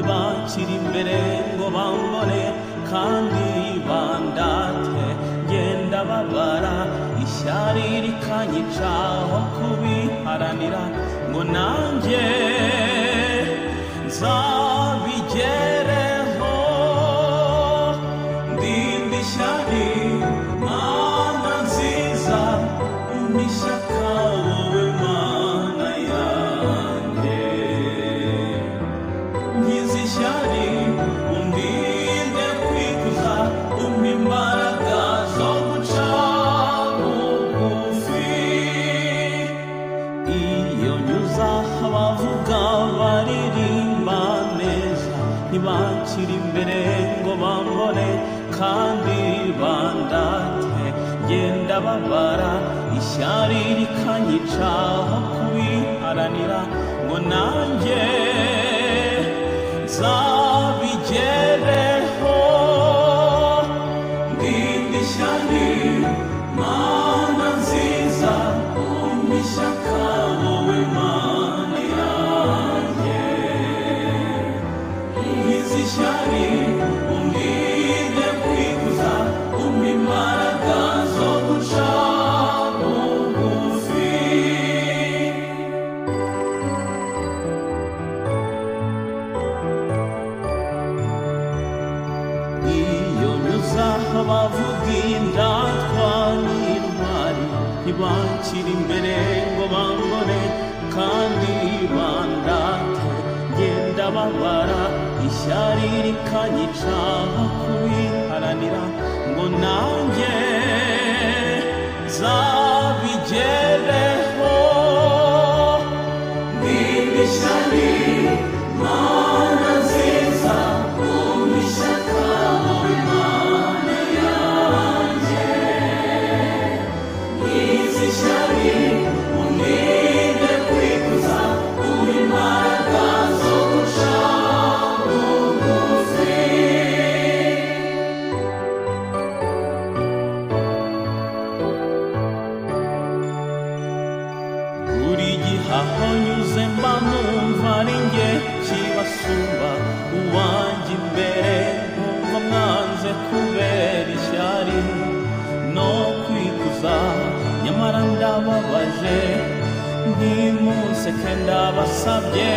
ntibakiri imbere ngo bambone kandi bandate ngenda babara ishyari rikanyicaho kubiharanira ngo nanjye nzabigereho ndinde ishyari mana nziza umishyaka wowe mana yanjye nkiza ishyari undinde kwikuza umpa imbaraga zo guca bugufi iyo nyuza abavuga baririmba neza ntibakiri imbere ngo bambone kandi bandate ngenda babara ishyari rikanyicaho kubiharanira ngo nanjye nzabigereho ndinde ishyari mana nziza umpa ishyaka wowe mana yanjye nkiza ishyari undinde kwikuza umpa imbaraga zo guca bugufi iyo nyuza abavuga indatwa n'intwari ntibakiri imbere ngo bambone kandi bandate ngenda babara ishyari rikanyicaho kubiharanira ngo nanjye nzabigereho ndinde ishyari mana nziza umpa ishyaka wowe mana yanjye nkiza ishyari undinde kwikuza umpa imbaraga zo guca bugufi buri gihe aho nyuze mba numva ari njye kibasumba uwanjye imbere nkumva mwanze kubera ishyari no kwikuza nyamara ndababaje ntimunseke ndabasabye